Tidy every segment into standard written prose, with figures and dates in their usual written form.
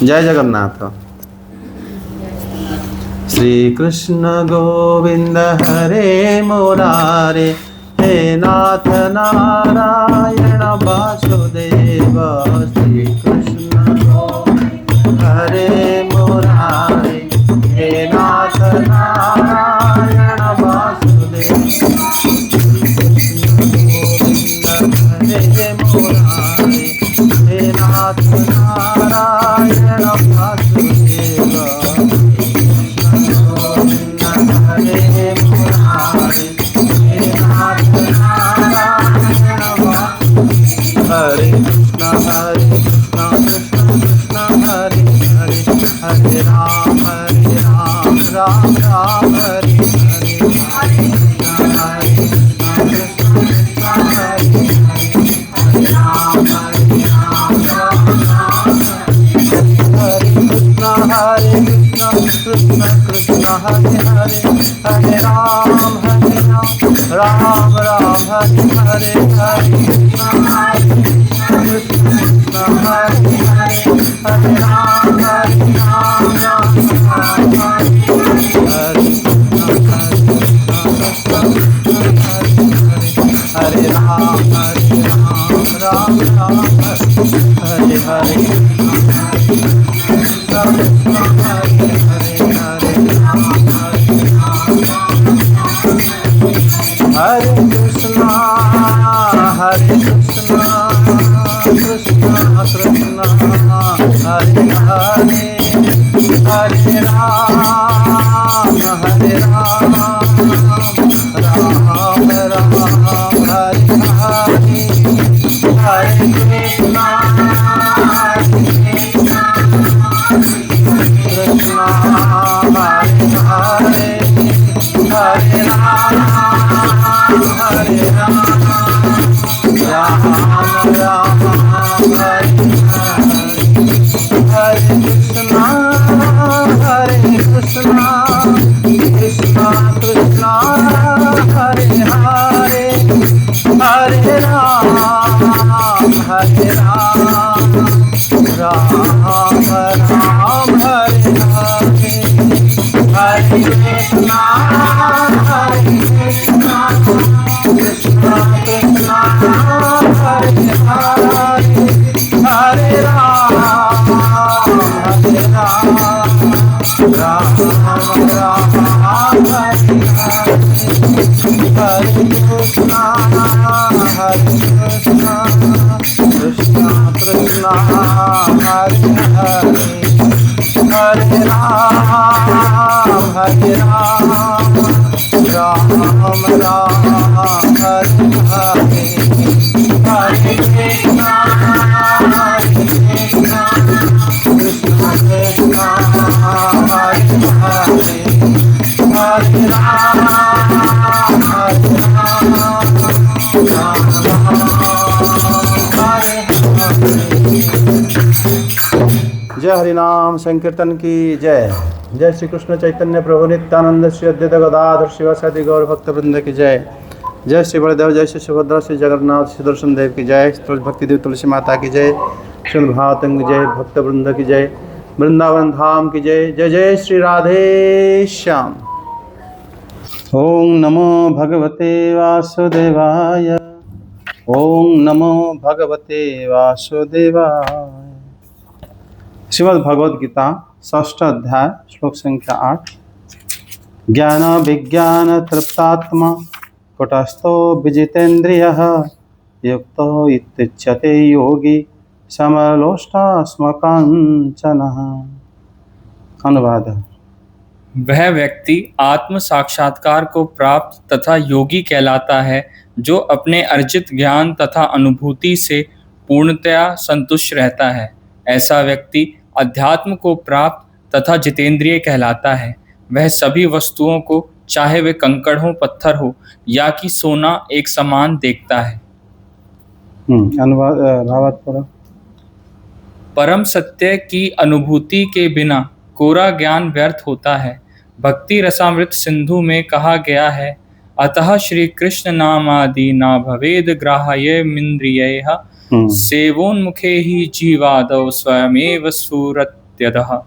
जय जगन्नाथ। श्री कृष्ण गोविंद हरे मुरारे, हे नाथ नारायण वासुदेव। श्री कृष्ण गोविंद हरे मुरारे, हे नाथ नारायण वासुदेव। हरे मुरारे, हे नाथ नारायण वासुदेव। हरे मुरारे, हे नाथ नारायण वासुदेव। हरे कृष्ण कृष्ण कृष्ण हरे हरे, हरे राम राम राम हरे हरे। हरे कृष्ण हरे हरे, राम कृष्ण कृष्ण हरे हरे, हरे राम राम राम हरे हरे। हरे कृष्ण कृष्ण हरे हरे, हरे राम राम राम हरे हरे। हरे राम राम राम हरे हरे। हरे कृष्णा कृष्ण कृष्ण हरे हरे, हरे राम राम राम हरे हरे। हरे कृष्णा कृष्णा हरे हरे, हरे राम राम राम हरे हरे। हरे कृष्णा कृष्णा कृष्णा हरे हरे, हरे राम राम राम हरे हरे। हरे कृष्णा कृष्णा कृष्णा हरे हरे, हरे राम राम राम हरे हरे। हरे कृष्णा कृष्णा कृष्णा हरे हरे, हरे राम राम राम हरे हरे। हरे कृष्णा कृष्णा कृष्णा हरे हरे, हरे राम हरे हरे। जय हरिनाम संकीर्तन की जय। जय श्री कृष्ण चैतन्य प्रभु नित्यानंद श्री अद्वैत गदाधर शिवासादि गौर भक्त वृंद की जय। जय श्री बलदेव, जय श्री सुभद्रा, श्री जगन्नाथ, श्री दर्शन देव की जय। भक्ति देव तुलसी माता की जय। श्री भावतंग जय, भक्त वृंद की जय। वृंदावन धाम की जय। जय जय श्री राधे श्याम। ओम नमो भगवते वासुदेवाय, ओम नमो भगवते वासुदेवाय। श्रीमद् भगवद गीता 6 अध्याय श्लोक संख्या 8। ज्ञान विज्ञान तृप्तात्मा कुटस्थो विजितेन्द्रियः, युक्तो इत्युच्यते योगी समलोष्टास्मकाञ्चनः। अनुवाद। वह व्यक्ति आत्म साक्षात्कार को प्राप्त तथा योगी कहलाता है, जो अपने अर्जित ज्ञान तथा अनुभूति से पूर्णतया संतुष्ट रहता है। ऐसा व्यक्ति अध्यात्म को प्राप्त तथा जितेंद्रिय कहलाता है। वह सभी वस्तुओं को, चाहे वे कंकड़ हो, पत्थर हो या कि सोना, एक समान देखता है। अनुवाद भावार्थ। परम सत्य की अनुभूति के बिना कोरा ज्ञान व्यर्थ होता है। भक्ति रसामृत सिंधु में कहा गया है, अतः श्री कृष्ण नामादि न भवेद ग्राह्यमिन्द्रियैः, सेवोन्मुखे ही जीवादौ स्वयमेव स्फुरत्यर्जुन। इत्यतः।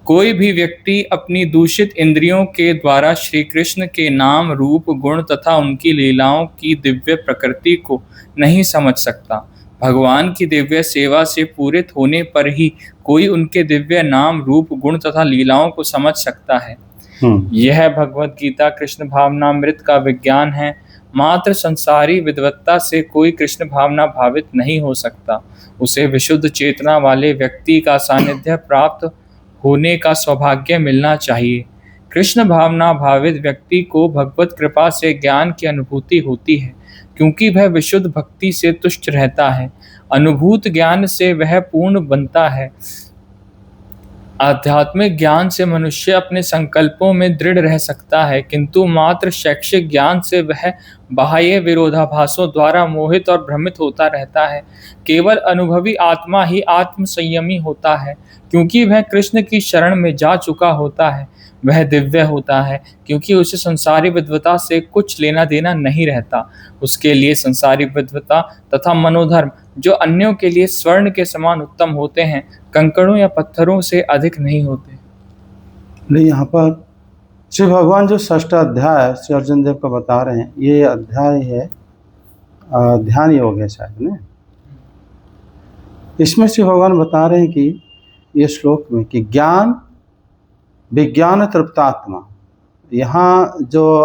कोई भी व्यक्ति अपनी दूषित इंद्रियों के द्वारा श्री कृष्ण के नाम, रूप, गुण तथा उनकी लीलाओं की दिव्य प्रकृति को नहीं समझ सकता। भगवान की दिव्य सेवा से पूरित होने पर ही कोई उनके दिव्य नाम, रूप, गुण तथा लीलाओं को समझ सकता है। यह भगवत गीता कृष्ण भावनामृत का विज्ञान है। मात्र संसारी विद्वत्ता से कोई कृष्ण भावना भावित नहीं हो सकता। उसे विशुद्ध चेतना वाले व्यक्ति का सानिध्य प्राप्त होने का सौभाग्य मिलना चाहिए। कृष्ण भावना भावित व्यक्ति को भगवत कृपा से ज्ञान की अनुभूति होती है, क्योंकि वह विशुद्ध भक्ति से तुष्ट रहता है। अनुभूत ज्ञान से वह पूर्ण बनता है। आध्यात्मिक ज्ञान से मनुष्य अपने संकल्पों में दृढ़ रह सकता है, किंतु मात्र शैक्षिक ज्ञान से वह बाह्य विरोधाभासों द्वारा मोहित और भ्रमित होता रहता है। केवल अनुभवी आत्मा ही आत्म संयमी होता है, क्योंकि वह कृष्ण की शरण में जा चुका होता है। वह दिव्य होता है, क्योंकि उसे संसारी विद्वता से कुछ लेना देना नहीं रहता। उसके लिए संसारी विद्वता तथा मनोधर्म, जो अन्यों के लिए स्वर्ण के समान उत्तम होते हैं, कंकड़ों या पत्थरों से अधिक नहीं होते। नहीं, यहाँ पर श्री भगवान जो 6वां अध्याय श्री अर्जुन देव को बता रहे हैं, ये अध्याय है ध्यान योग है शायद ना। इसमें श्री भगवान बता रहे हैं कि ये श्लोक में कि ज्ञान विज्ञान तृप्तात्मा। यहाँ जो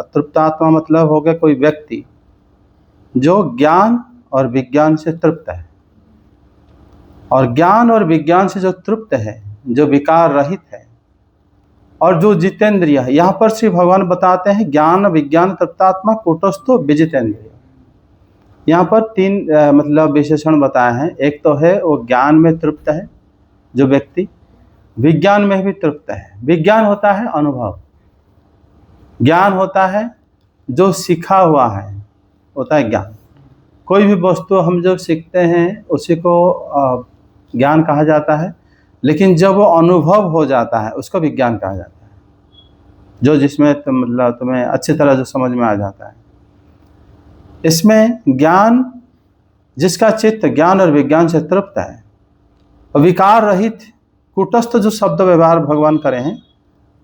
तृप्तात्मा मतलब हो गया कोई व्यक्ति जो ज्ञान और विज्ञान से तृप्त है, और ज्ञान और विज्ञान से जो तृप्त है, जो विकार रहित है और जो जितेंद्रिय है। यहाँ पर श्री भगवान बताते हैं ज्ञान विज्ञान तृप्तात्मा कूटस्थो विजितेंद्रिय। यहाँ पर 3 मतलब विशेषण बताए हैं। एक तो है वो ज्ञान में तृप्त है जो व्यक्ति, विज्ञान में भी तृप्त है। विज्ञान होता है अनुभव, ज्ञान होता है जो सीखा हुआ है, होता है ज्ञान। कोई भी वस्तु हम जब सीखते हैं उसी को ज्ञान कहा जाता है, लेकिन जब वो अनुभव हो जाता है उसको विज्ञान कहा जाता है, जो जिसमें मतलब तुम्हें अच्छी तरह जो समझ में आ जाता है। इसमें ज्ञान, जिसका चित्त ज्ञान और विज्ञान से तृप्त है, विकार रहित, कूटस्थ जो शब्द व्यवहार भगवान करे हैं,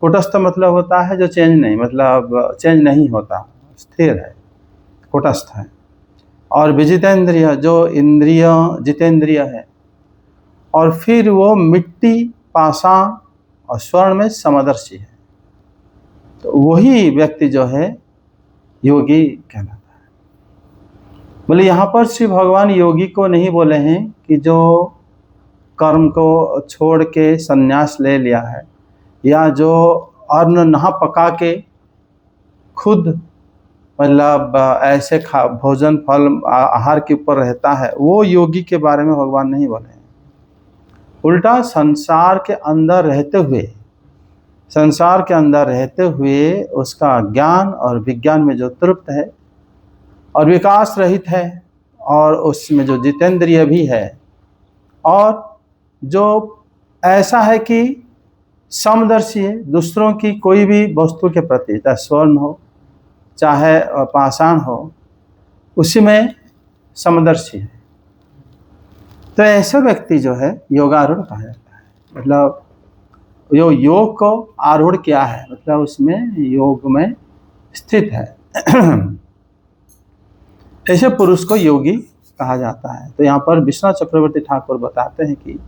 कूटस्थ मतलब होता है जो चेंज नहीं, मतलब चेंज नहीं होता, स्थिर है, कूटस्थ है। और विजितेंद्रिय जो इंद्रिय जितेंद्रिय है, और फिर वो मिट्टी, पाषाण और स्वर्ण में समदर्शी है। तो वही व्यक्ति जो है योगी कहलाता है। बोले यहाँ पर श्री भगवान योगी को नहीं बोले हैं कि जो कर्म को छोड़ के संन्यास ले लिया है, या जो अन्न नहा पका के खुद मतलब ऐसे भोजन फल आहार के ऊपर रहता है, वो योगी के बारे में भगवान नहीं बोले हैं। उल्टा संसार के अंदर रहते हुए उसका ज्ञान और विज्ञान में जो तृप्त है और विकास रहित है, और उसमें जो जितेंद्रिय भी है, और जो ऐसा है कि समदर्शी है, दूसरों की कोई भी वस्तु के प्रति, चाहे स्वर्ण हो चाहे पाषाण हो, उसी में समदर्शी है। तो ऐसा व्यक्ति जो है योगारूढ़ कहा जाता है। मतलब जो योग को आरूढ़ किया है, मतलब उसमें योग में स्थित है, ऐसे पुरुष को योगी कहा जाता है। तो यहाँ पर विश्वनाथ चक्रवर्ती ठाकुर बताते हैं कि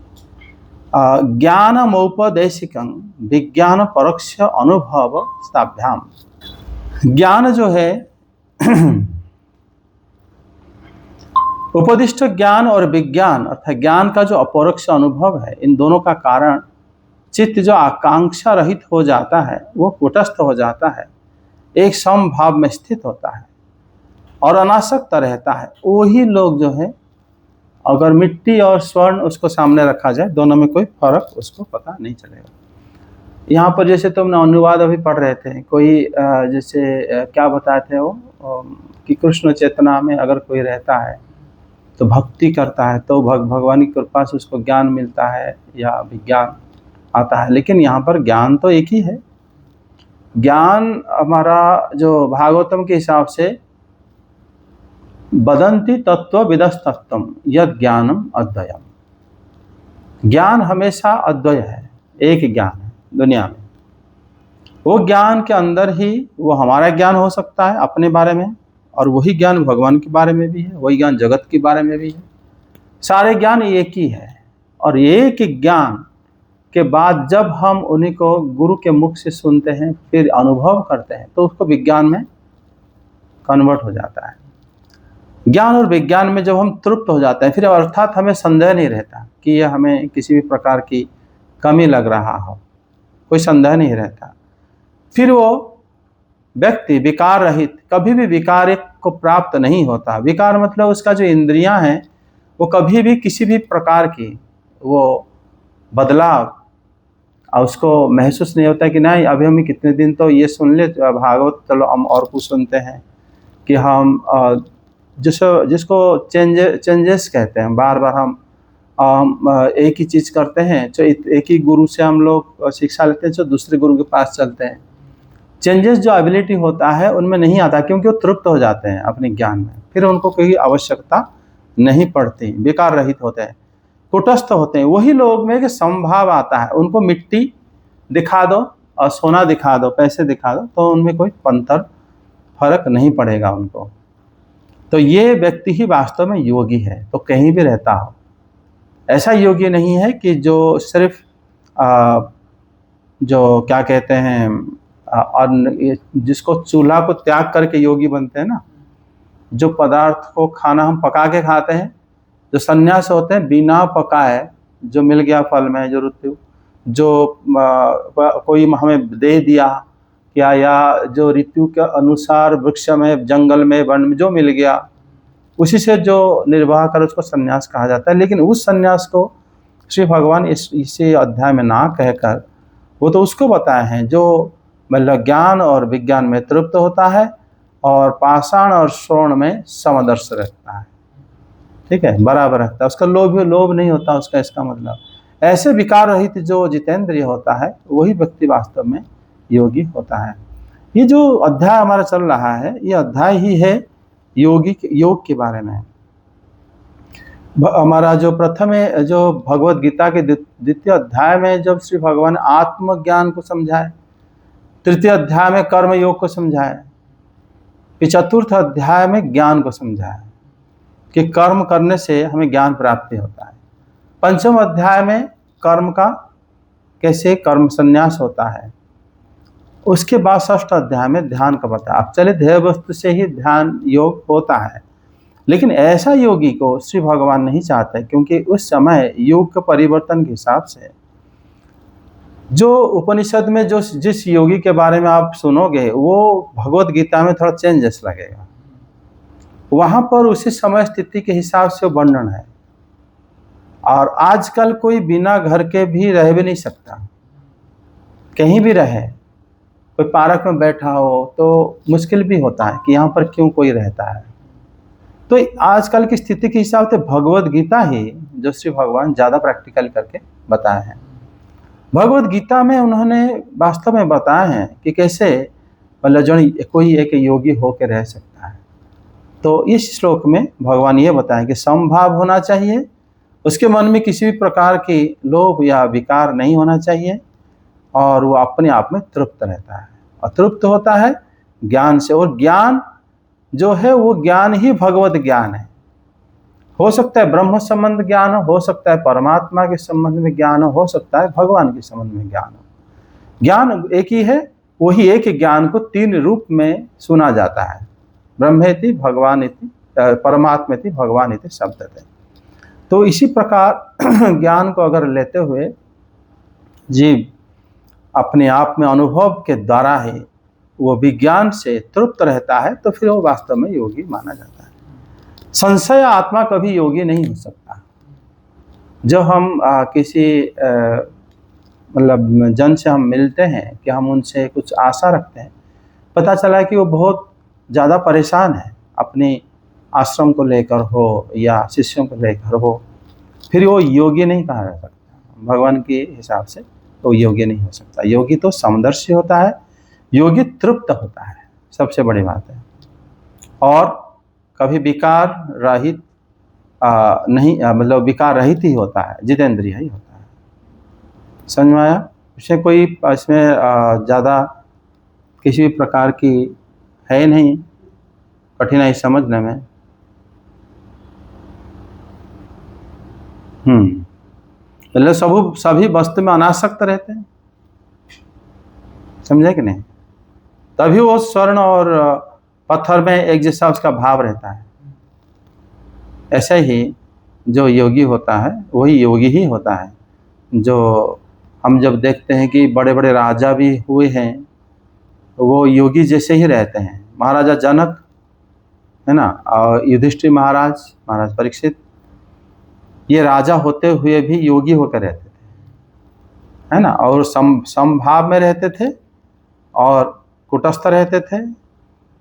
ज्ञानमोपदेशिकं विज्ञान परोक्ष अनुभव स्थाभ्याम। ज्ञान जो है उपदिष्ट ज्ञान और विज्ञान अर्थात ज्ञान का जो अपरोक्ष अनुभव है, इन दोनों का कारण चित्त जो आकांक्षा रहित हो जाता है, वो कूटस्थ हो जाता है, एक समभाव में स्थित होता है और अनासक्त रहता है। वही लोग जो है, अगर मिट्टी और स्वर्ण उसको सामने रखा जाए, दोनों में कोई फर्क उसको पता नहीं चलेगा। यहाँ पर जैसे तुमने अनुवाद अभी पढ़ रहे थे, कोई जैसे क्या बताए थे वो कि कृष्ण चेतना में अगर कोई रहता है तो भक्ति करता है, तो भगवान की कृपा से उसको ज्ञान मिलता है या विज्ञान आता है। लेकिन यहाँ पर ज्ञान तो एक ही है। ज्ञान हमारा जो भागवतम के हिसाब से वदन्ति तत्व विदस्तत्वम यद ज्ञानम अद्वयम। ज्ञान हमेशा अद्वय है, एक ज्ञान है दुनिया में। वो ज्ञान के अंदर ही वो हमारा ज्ञान हो सकता है अपने बारे में, और वही ज्ञान भगवान के बारे में भी है, वही ज्ञान जगत के बारे में भी है। सारे ज्ञान एक ही है, और एक ज्ञान के बाद जब हम उन्हीं को गुरु के मुख से सुनते हैं, फिर अनुभव करते हैं, तो उसको विज्ञान में कन्वर्ट हो जाता है। ज्ञान और विज्ञान में जब हम तृप्त हो जाते हैं, फिर अर्थात हमें संदेह नहीं रहता कि यह हमें किसी भी प्रकार की कमी लग रहा हो, कोई संदेह नहीं रहता। फिर वो व्यक्ति विकार रहित, कभी भी विकार को प्राप्त नहीं होता। विकार मतलब उसका जो इंद्रियां हैं वो कभी भी किसी भी प्रकार की वो बदलाव उसको महसूस नहीं होता कि नहीं अभी हम कितने दिन तो ये सुन ले भागवत, चलो हम और कुछ सुनते हैं, कि हम जिसको चेंजेस कहते हैं, बार बार हम एक ही चीज़ करते हैं, जो एक ही गुरु से हम लोग शिक्षा लेते हैं, जो दूसरे गुरु के पास चलते हैं। चेंजेस जो एबिलिटी होता है उनमें नहीं आता, क्योंकि वो तृप्त हो जाते हैं अपने ज्ञान में, फिर उनको कोई आवश्यकता नहीं पड़ती, बेकार रहित होते हैं, कुटस्थ होते हैं। वही लोग में कि संभाव आता है, उनको मिट्टी दिखा दो और सोना दिखा दो, पैसे दिखा दो, तो उनमें कोई फर्क नहीं पड़ेगा उनको। तो ये व्यक्ति ही वास्तव में योगी है, तो कहीं भी रहता हो। ऐसा योगी नहीं है कि जो सिर्फ जो क्या कहते हैं और जिसको चूल्हा को त्याग करके योगी बनते हैं ना, जो पदार्थ को खाना हम पका के खाते हैं, जो सन्यास होते हैं बिना पकाए, जो मिल गया फल में, जो ऋतु जो कोई हमें दे दिया क्या, या जो ऋतु के अनुसार वृक्ष में, जंगल में, वन में जो मिल गया, उसी से जो निर्वाह कर, उसको सन्यास कहा जाता है। लेकिन उस सन्यास को श्री भगवान इसी अध्याय में ना कहकर वो तो उसको बताए हैं जो मतलब ज्ञान और विज्ञान में तृप्त होता है और पाषाण और स्वर्ण में समदर्श रखता है। ठीक है, बराबर रखता है, उसका लोभ नहीं होता उसका। इसका मतलब ऐसे विकार रहित जो जितेंद्रिय होता है वही व्यक्ति वास्तव में योगी होता है। ये जो अध्याय हमारा चल रहा है, ये अध्याय ही है योग के बारे में। हमारा जो प्रथम जो भगवत गीता के द्वितीय अध्याय में जब श्री भगवान आत्मज्ञान को समझाए, तृतीय अध्याय में कर्म योग को समझाए, फिर चतुर्थ अध्याय में ज्ञान को समझाए कि कर्म करने से हमें ज्ञान प्राप्ति होता है। पंचम अध्याय में कर्म का कैसे कर्म संन्यास होता है। उसके बाद षष्ठ अध्याय में ध्यान का बताया। अब चले ध्येय वस्तु से ही ध्यान योग होता है, लेकिन ऐसा योगी को श्री भगवान नहीं चाहते, क्योंकि उस समय योग के परिवर्तन के हिसाब से जो उपनिषद में जो जिस योगी के बारे में आप सुनोगे वो भगवत गीता में थोड़ा चेंजेस लगेगा। वहाँ पर उसी समय स्थिति के हिसाब से वर्णन है। और आजकल कोई बिना घर के भी रह भी नहीं सकता, कहीं भी रहे, कोई पार्क में बैठा हो तो मुश्किल भी होता है कि यहाँ पर क्यों कोई रहता है। तो आजकल की स्थिति के हिसाब से भगवत गीता ही जो श्री भगवान ज़्यादा प्रैक्टिकल करके बताए हैं। भगवत गीता में उन्होंने वास्तव में बताया है कि कैसे मतलब जो कोई एक योगी होकर रह सकता है। तो इस श्लोक में भगवान ये बताएं कि समभाव होना चाहिए, उसके मन में किसी भी प्रकार की लोभ या विकार नहीं होना चाहिए, और वो अपने आप में तृप्त रहता है और तृप्त होता है ज्ञान से। और ज्ञान जो है वो ज्ञान ही भगवत ज्ञान है। हो सकता है ब्रह्म संबंध ज्ञान हो सकता है परमात्मा के संबंध में ज्ञान हो सकता है भगवान के संबंध में ज्ञान हो। ज्ञान एक ही है, वही एक ज्ञान को तीन रूप में सुना जाता है, ब्रह्मेति भगवानिति परमात्मेति भगवानिति शब्दते। तो इसी प्रकार ज्ञान को अगर लेते हुए जीव अपने आप में अनुभव के द्वारा ही वो विज्ञान से तृप्त रहता है, तो फिर वो वास्तव में योगी माना जाता है। संशय आत्मा कभी योगी नहीं हो सकता। जब हम किसी मतलब जन से हम मिलते हैं कि हम उनसे कुछ आशा रखते हैं, पता चला कि वो बहुत ज़्यादा परेशान है अपने आश्रम को लेकर हो या शिष्यों को लेकर हो, फिर वो योगी नहीं कहा जा सकता भगवान के हिसाब से, तो योगी नहीं हो सकता। योगी तो समदर्शी होता है, योगी तृप्त होता है, सबसे बड़ी बात है। और कभी विकार रहित नहीं मतलब विकार रहित ही होता है, जितेंद्रिय ही होता है। समझ में आया? इसमें कोई इसमें ज़्यादा किसी भी प्रकार की है नहीं कठिनाई समझने में। पहले सभी वस्तु में अनासक्त रहते हैं, समझे कि नहीं? तभी वो स्वर्ण और पत्थर में एक जैसा उसका भाव रहता है। ऐसे ही जो योगी होता है वही योगी ही होता है। जो हम जब देखते हैं कि बड़े बड़े राजा भी हुए हैं वो योगी जैसे ही रहते हैं। महाराजा जनक है ना, और युधिष्ठिर महाराज, महाराज परीक्षित, ये राजा होते हुए भी योगी होकर रहते थे, है ना, और समभाव में रहते थे और कुटस्थ रहते थे,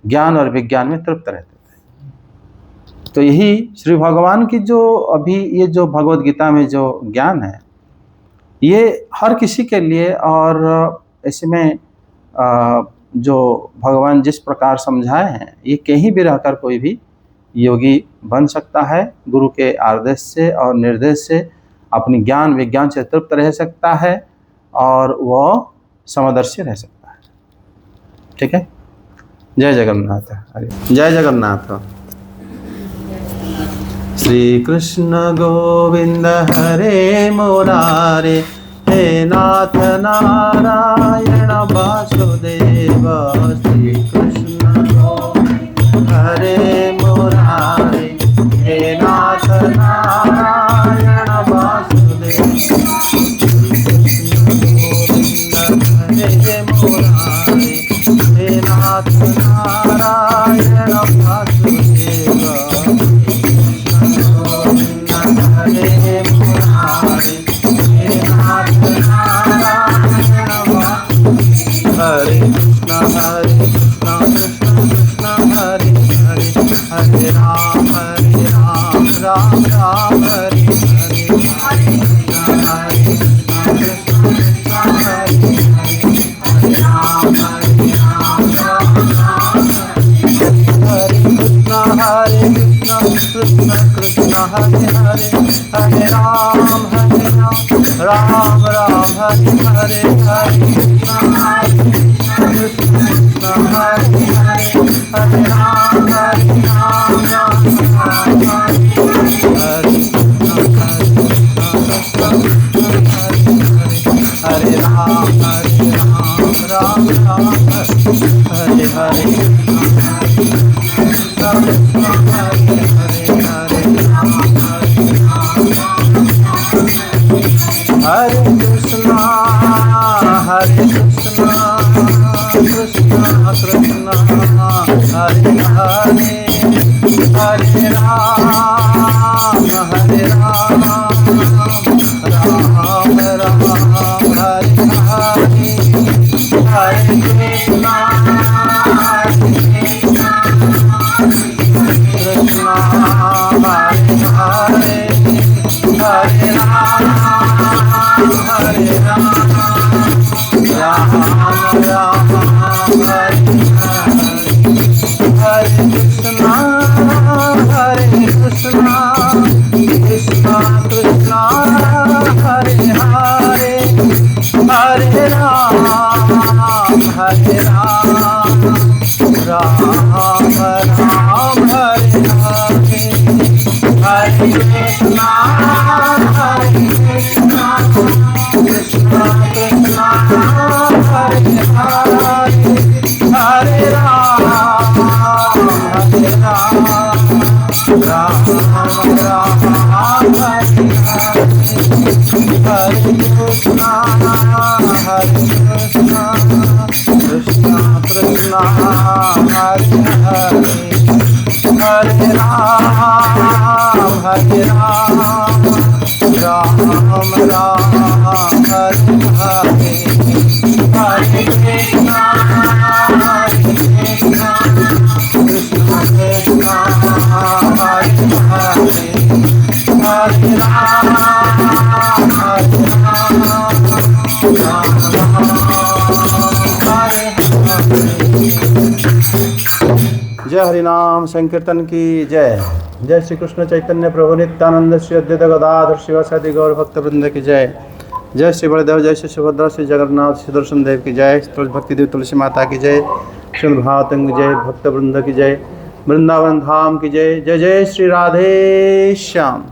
ज्ञान और विज्ञान में तृप्त रहते थे। तो यही श्री भगवान की जो अभी ये जो भगवद गीता में जो ज्ञान है ये हर किसी के लिए, और इसमें जो भगवान जिस प्रकार समझाए हैं ये कहीं भी रहकर कोई भी योगी बन सकता है। गुरु के आदेश से और निर्देश से अपनी ज्ञान विज्ञान से तृप्त रह सकता है और वह समदर्शी रह सकता है। ठीक है, जय जगन्नाथ। हरे जय जगन्नाथ। श्री कृष्ण गोविंद हरे मुरारे, हे नाथ नारायण वासुदेव। श्री कृष्ण गोविंद हरे मुरारे, हे नाथ नारायण वासुदेव। हरे मुरारे, हे नाथ नारायण वासुदेव। हरे मुरारे, हे नाथ नारायण वासुदेव। हरे कृष्ण कृष्ण कृष्ण हरे हरे, हरे राम राम राम हरे हरे। हरे कृष्ण कृष्ण हरे हरे, हरे राम राम हरे कृष्ण कृष्ण हरे हरे, हरे राम राम राम हरे हरे। हरे कृष्ण कृष्ण हरे हरे, हरे राम राम राम हरे। हरे राम राम राम हरे हरे। हरे कृष्णा कृष्णा कृष्णा हरे हरे, हरे राम राम राम हरे हरे। हरे कृष्णा कृष्णा हरे हरे, हरे राम हरे राम राम हरे हरे। हरे कृष्णा कृष्णा कृष्णा हरे हरे, हरे राम हरे राम राम हरे हरे। हरे कृष्णा कृष्णा कृष्णा हरे हरे, हरे राम राम राम हरे हरे। हरे कृष्णा कृष्णा कृष्णा हरे हरे, हरे राम राम राम हरे हरे। हरे कृष्णा कृष्णा कृष्णा हरे हरे, हरे राम जय हरिनाम संकीर्तन की जय। जय श्री कृष्ण चैतन्य प्रभु नित्यानंद श्री अद्वैत गदाधर शिवासादि गौर भक्त वृंद की जय। जय श्री बलदेव, जय श्री सुभद्रा, श्री जगन्नाथ, श्री सुदर्शन देव की जय। तुलसी भक्ति देव तुलसी माता की जय। श्रीमद् भागवतम की जय। भक्त वृंद की जय। वृंदावन धाम की जय। जय जय श्री राधे श्याम।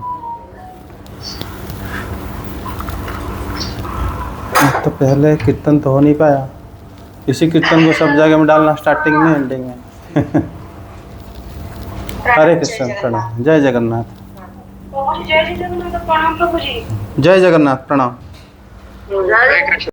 तो पहले कीर्तन तो हो नहीं पाया, इसी कीर्तन को सब जगह में डालना, स्टार्टिंग में एंडिंग में। हरे कृष्ण, प्रणाम। जय जगन्नाथ। जय जगन्नाथ, प्रणाम प्रभु जी। जय जगन्नाथ, प्रणाम। हरे कृष्ण।